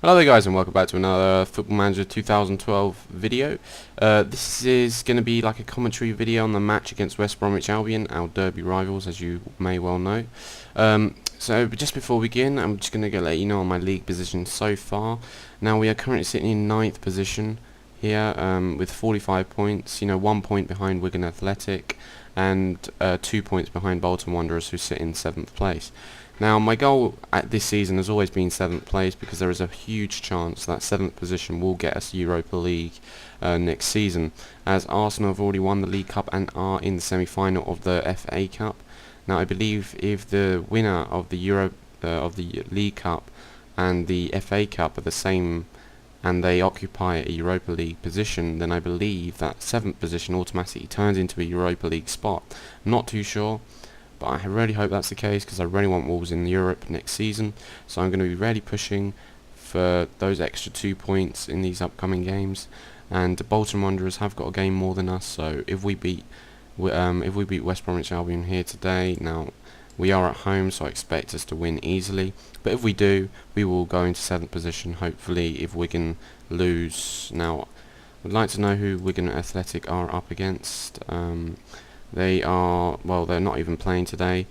Hello there guys, and welcome back to another Football Manager 2012 video. This is going to be like a commentary video on the match against West Bromwich Albion, our derby rivals, as you may well know. But just before we begin, I'm just going to let you know on my league position so far. Now we are currently sitting in 9th position here with 45 points, 1 point behind Wigan Athletic and 2 points behind Bolton Wanderers, who sit in 7th place. Now my goal at this season has always been 7th place, because there is a huge chance that 7th position will get us Europa League next season, as Arsenal have already won the League Cup and are in the semi-final of the FA Cup. Now I believe if the winner of the League Cup and the FA Cup are the same and they occupy a Europa League position, then I believe that 7th position automatically turns into a Europa League spot. I'm not too sure, but I really hope that's the case, because I really want Wolves in Europe next season. So I'm going to be really pushing for those extra 2 points in these upcoming games. And the Bolton Wanderers have got a game more than us, so if we beat West Bromwich Albion here today, now we are at home, so I expect us to win easily. But if we do, we will go into 7th position, hopefully, if Wigan lose. Now, I'd like to know who Wigan Athletic are up against. They are, well, they're not even playing today.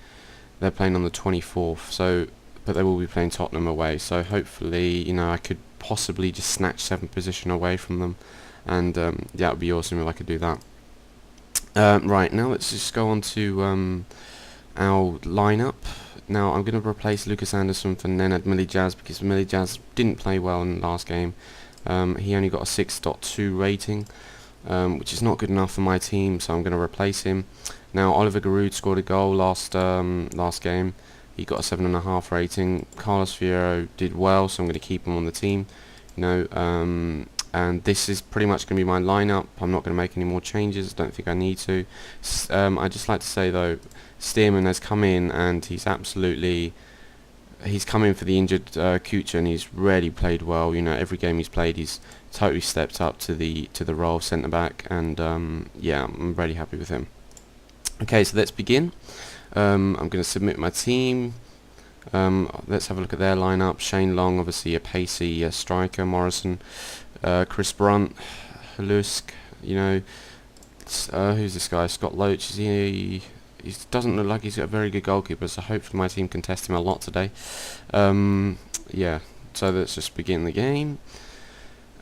They're playing on the 24th, but they will be playing Tottenham away. So hopefully, I could possibly just snatch 7th position away from them, and yeah, it would be awesome if I could do that. Right, now let's just go on to our lineup. Now I'm going to replace Lucas Anderson for Nenad Milijaz, because Milijaz didn't play well in the last game. He only got a 6.2 rating. Which is not good enough for my team, so I'm going to replace him. Now Oliver Giroud scored a goal last game. He got a 7.5 rating. Carlos Fierro did well, so I'm going to keep him on the team. And this is pretty much going to be my lineup. I'm not going to make any more changes. Don't think I need to. I'd just like to say though, Stearman has come in and he's come in for the injured Kucha, and he's really played well. Every game he's played, he's totally stepped up to the role of centre back, and yeah, I'm really happy with him. Okay, so let's begin. I'm going to submit my team. Let's have a look at their lineup. Shane Long, obviously a pacey striker. Morrison, Chris Brunt, Lusk. Who's this guy? Scott Loach. He doesn't look like he's got a very good goalkeeper, so hopefully my team can test him a lot today. Yeah, so let's just begin the game.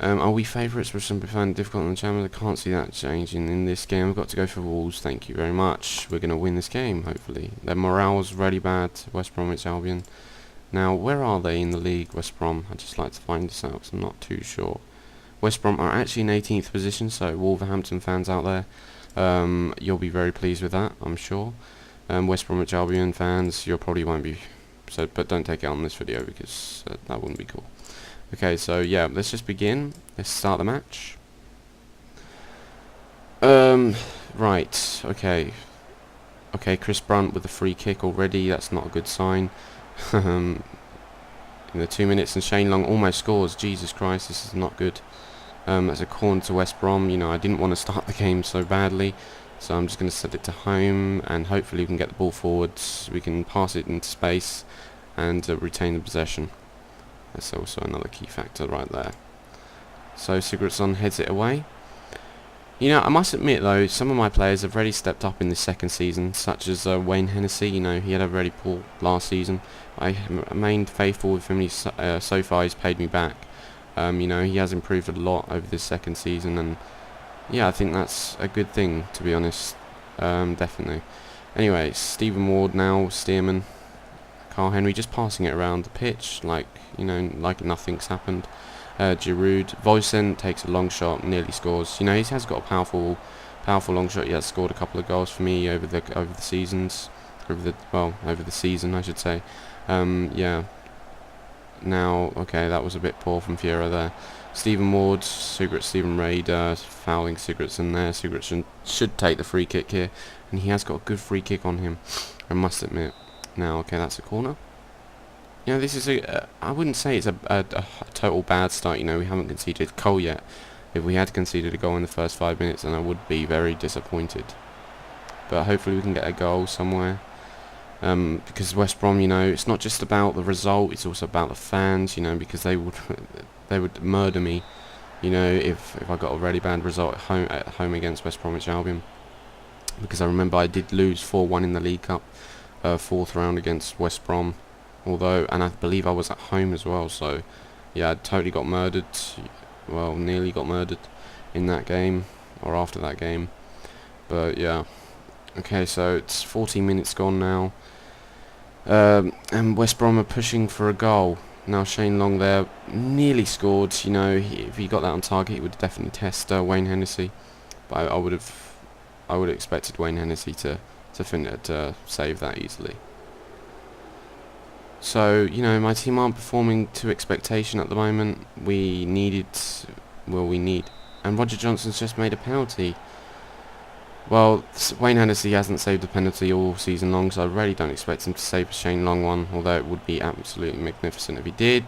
Are we favourites? Which some find difficult in the Champions. I can't see that changing in this game. I've got to go for Wolves. Thank you very much. We're going to win this game, hopefully. Their morale's really bad, West Bromwich Albion. Now, where are they in the league, West Brom? I'd just like to find this out, because I'm not too sure. West Brom are actually in 18th position, so Wolverhampton fans out there, you'll be very pleased with that, I'm sure. West Bromwich Albion fans, you probably won't be, but don't take it on this video, because that wouldn't be cool. Okay, so yeah, let's just begin. Let's start the match. Right, okay. Okay, Chris Brunt with the free kick already. That's not a good sign. In the 2 minutes, and Shane Long almost scores. Jesus Christ, this is not good. That's a corner to West Brom. I didn't want to start the game so badly, so I'm just going to set it to home, and hopefully we can get the ball forwards. We can pass it into space and retain the possession. That's also another key factor right there. So Sigurdsson heads it away. I must admit though, some of my players have already stepped up in the second season, such as Wayne Hennessy. He had a very poor last season. I remained faithful with him. So far he's paid me back. He has improved a lot over this second season, and yeah, I think that's a good thing, to be honest. Definitely. Anyway, Stephen Ward now, Stearman, Carl Henry just passing it around the pitch like nothing's happened. Giroud, Voisin takes a long shot, nearly scores. He has got a powerful long shot. He has scored a couple of goals for me over the season, I should say. Yeah. Now, okay, that was a bit poor from Fierro there. Stephen Ward, Stephen Raider fouling Sigurdsson there. Sigurdsson should take the free kick here, and he has got a good free kick on him, I must admit. Now, okay, that's a corner. This is I wouldn't say it's a total bad start. We haven't conceded a goal yet. If we had conceded a goal in the first 5 minutes, then I would be very disappointed. But hopefully we can get a goal somewhere. because West Brom, you know, it's not just about the result, it's also about the fans, you know, because they would they would murder me, you know, if I got a really bad result at home against West Bromwich Albion, because I remember I did lose 4-1 in the League Cup, 4th round against West Brom, and I believe I was at home as well, so yeah, I totally got murdered, well, nearly got murdered in that game, or after that game, but yeah. Okay, so it's 14 minutes gone now, and West Brom are pushing for a goal. Now Shane Long there nearly scored, you know, if he got that on target he would definitely test Wayne Hennessy, but I would have expected Wayne Hennessy to save that easily. So, you know, my team aren't performing to expectation at the moment. We need, and Roger Johnson's just made a penalty. Well, Wayne Hennessy hasn't saved a penalty all season long, so I really don't expect him to save a Shane Long one, although it would be absolutely magnificent if he did,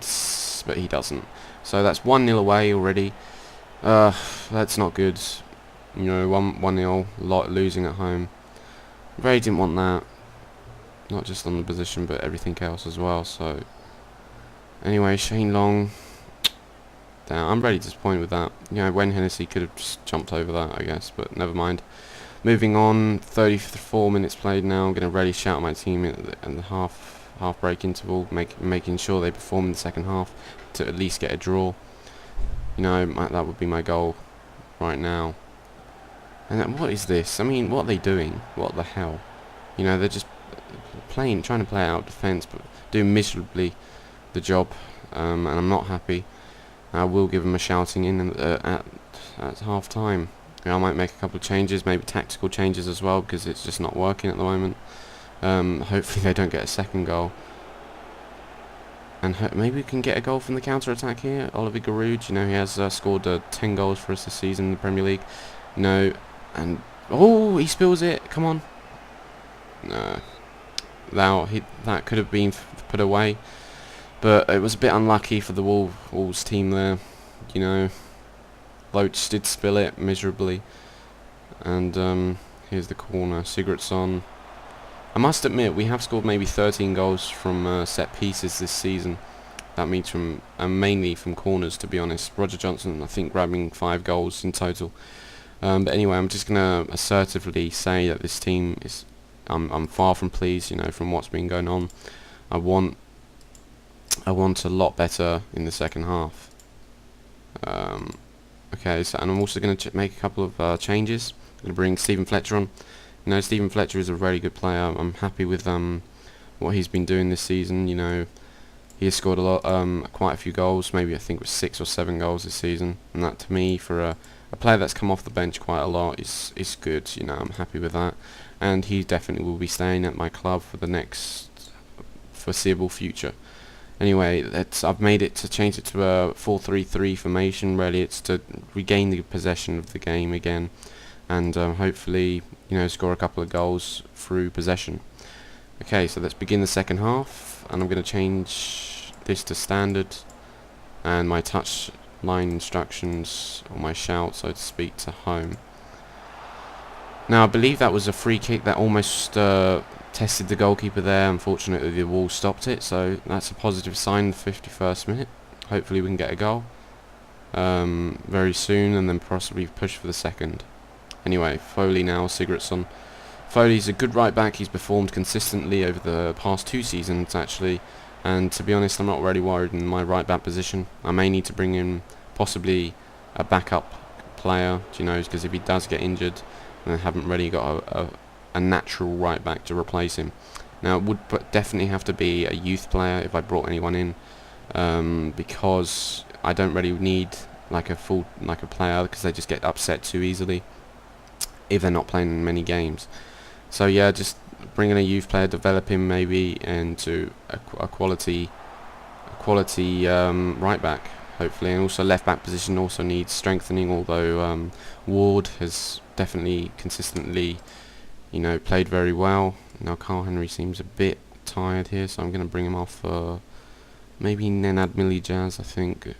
but he doesn't. So that's 1-0 away already. That's not good. You know, 1-0, losing at home. Really didn't want that. Not just on the position, but everything else as well, so... Anyway, Shane Long... Damn, I'm really disappointed with that. You know, Wayne Hennessy could have just jumped over that, I guess, but never mind. Moving on, 34 minutes played now. I'm going to really shout at my team in the half break interval, making sure they perform in the second half to at least get a draw. You know, that would be my goal right now. And what is this? I mean, what are they doing? What the hell? You know, they're just trying to play out defence, but doing miserably the job, and I'm not happy. I will give them a shouting in at half time. I might make a couple of changes, maybe tactical changes as well, because it's just not working at the moment. Hopefully they don't get a second goal. And maybe we can get a goal from the counter-attack here. Oliver Giroud, you know, he has scored 10 goals for us this season in the Premier League. You know, and... Oh, he spills it. Come on. No. That could have been put away. But it was a bit unlucky for the Wolves team there. You know, Loach did spill it miserably. And here's the corner. Sigurdsson. I must admit, we have scored maybe 13 goals from set pieces this season. That means mainly from corners, to be honest. Roger Johnson, I think, grabbing 5 goals in total. But anyway, I'm just going to assertively say that this team is... I'm far from pleased, you know, from what's been going on. I want a lot better in the second half. Okay, so, and I'm also going to make a couple of changes. I'm going to bring Stephen Fletcher on. You know, Stephen Fletcher is a very good player. I'm happy with what he's been doing this season. You know, he has scored quite a few goals. Maybe I think it was 6 or 7 goals this season, and that to me, for a player that's come off the bench quite a lot, is good. You know, I'm happy with that, and he definitely will be staying at my club for the next foreseeable future. Anyway, I've made it to change it to a 4-3-3 formation. Really, it's to regain the possession of the game again, and hopefully, you know, score a couple of goals through possession. Okay, so let's begin the second half, and I'm going to change this to standard, and my touch line instructions, or my shout, so to speak, to home. Now, I believe that was a free kick that almost tested the goalkeeper there. Unfortunately, the wall stopped it, so that's a positive sign in the 51st minute. Hopefully we can get a goal very soon, and then possibly push for the second. Anyway, Foley now, Sigurdsson. Foley's a good right back. He's performed consistently over the past 2 seasons, actually, and to be honest, I'm not really worried in my right back position. I may need to bring in possibly a backup player, you know, because if he does get injured, then I haven't really got a natural right back to replace him. Now, it would definitely have to be a youth player if I brought anyone in, because I don't really need like a player, because they just get upset too easily if they're not playing in many games. So yeah, just bring in a youth player, develop him maybe into a quality right back, hopefully. And also left back position also needs strengthening, although Ward has definitely consistently, you know, played very well. Now Carl Henry seems a bit tired here, so I'm going to bring him off maybe Nenad Milijaz, I think.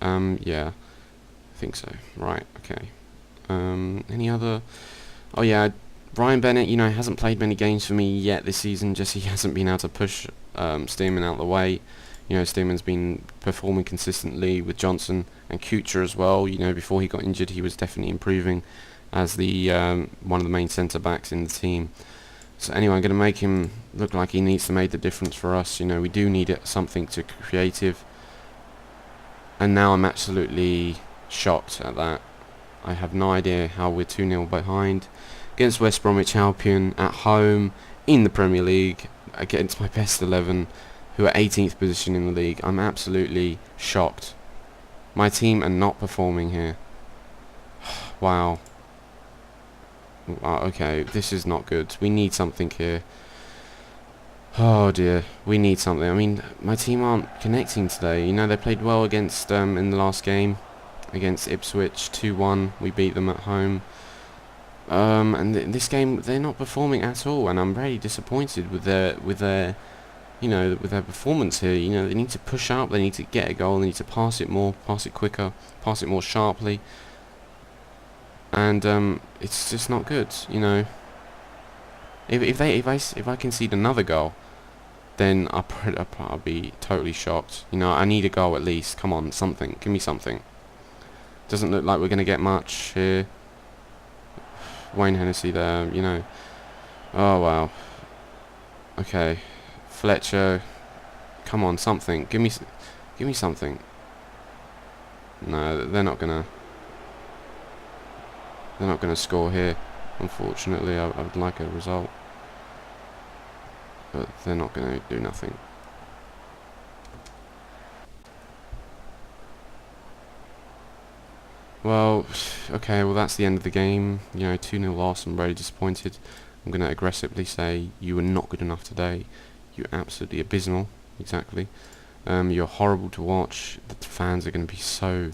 Yeah, I think so. Right, okay. Any other... Oh yeah, Ryan Bennett, you know, hasn't played many games for me yet this season, just he hasn't been able to push Stearman out of the way. You know, Stearman's been performing consistently with Johnson and Kuchar as well. You know, before he got injured, he was definitely improving as the one of the main centre-backs in the team. So anyway, I'm going to make him look like he needs to make the difference for us. You know, we do need something to creative. And now I'm absolutely shocked at that. I have no idea how we're 2-0 behind against West Bromwich Albion at home in the Premier League against my best 11, who are 18th position in the league. I'm absolutely shocked. My team are not performing here. Wow. Okay, this is not good. We need something here. Oh dear, we need something. I mean, my team aren't connecting today. You know, they played well against in the last game against Ipswich 2-1. We beat them at home. And this game they're not performing at all, and I'm very disappointed with their you know, with their performance here. You know, they need to push up, they need to get a goal, they need to pass it more, pass it quicker, pass it more sharply. And it's just not good, you know. If I concede another goal, then I'll be totally shocked. You know, I need a goal at least. Come on, something. Give me something. Doesn't look like we're gonna get much here. Wayne Hennessy there, you know. Oh wow. Okay, Fletcher. Come on, something. Give me something. No, they're not gonna score here. Unfortunately, I would like a result, but they're not going to do nothing. Well, okay, well that's the end of the game. You know, 2-0 loss. I'm very disappointed. I'm going to aggressively say you were not good enough today. You're absolutely abysmal. Exactly. You're horrible to watch. The fans are going to be so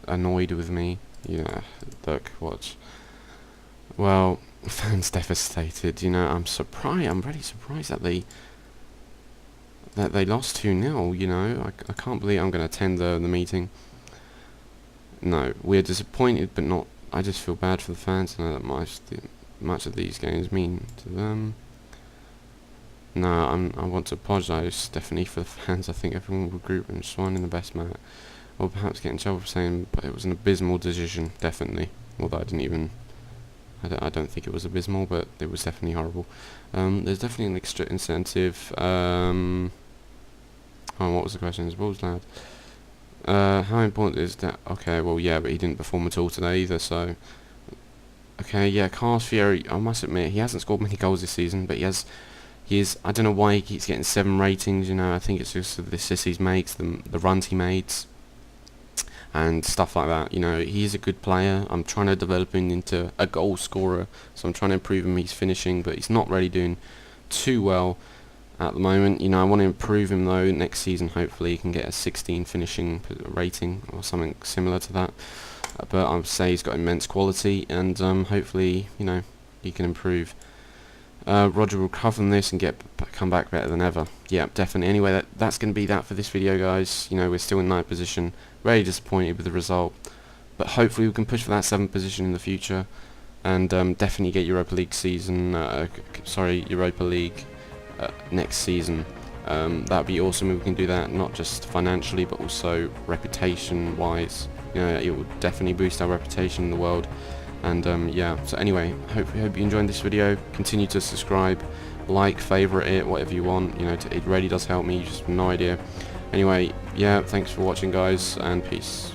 annoyed with me. Yeah, look, watch. Well, fans devastated. You know, I'm surprised. I'm really surprised that they lost 2-0. You know, I can't believe I'm going to attend the meeting. No, we're disappointed, but not. I just feel bad for the fans. I know that much of these games mean to them. No, I want to apologise definitely for the fans. I think everyone will regroup and swan in the best manner. Or perhaps get in trouble for saying, but it was an abysmal decision, definitely. Although I don't think it was abysmal, but it was definitely horrible. There's definitely an extra incentive. Oh, what was the question? What was that? How important is that? Okay, well, yeah, but he didn't perform at all today either, so... Okay, yeah, Carlos Fieri, I must admit, he hasn't scored many goals this season, but he is, I don't know why he keeps getting 7 ratings, you know. I think it's just the assists he makes, the runs he makes, and stuff like that. You know, he's a good player. I'm trying to develop him into a goal scorer, so I'm trying to improve him. He's finishing, but he's not really doing too well at the moment. You know, I want to improve him though. Next season, hopefully, he can get a 16 finishing rating or something similar to that. But I would say he's got immense quality, and hopefully, you know, he can improve. Roger will cover from this and come back better than ever. Yeah, definitely. Anyway, that's going to be that for this video, guys. You know, we're still in 9th position. Very disappointed with the result, but hopefully we can push for that 7th position in the future, and definitely get Europa League season. Europa League next season. That'd be awesome if we can do that, not just financially, but also reputation-wise. You know, it will definitely boost our reputation in the world. And yeah, so anyway, hope you enjoyed this video. Continue to subscribe, like, favourite it, whatever you want. You know, it really does help me. You just have no idea. Anyway, yeah, thanks for watching, guys, and peace.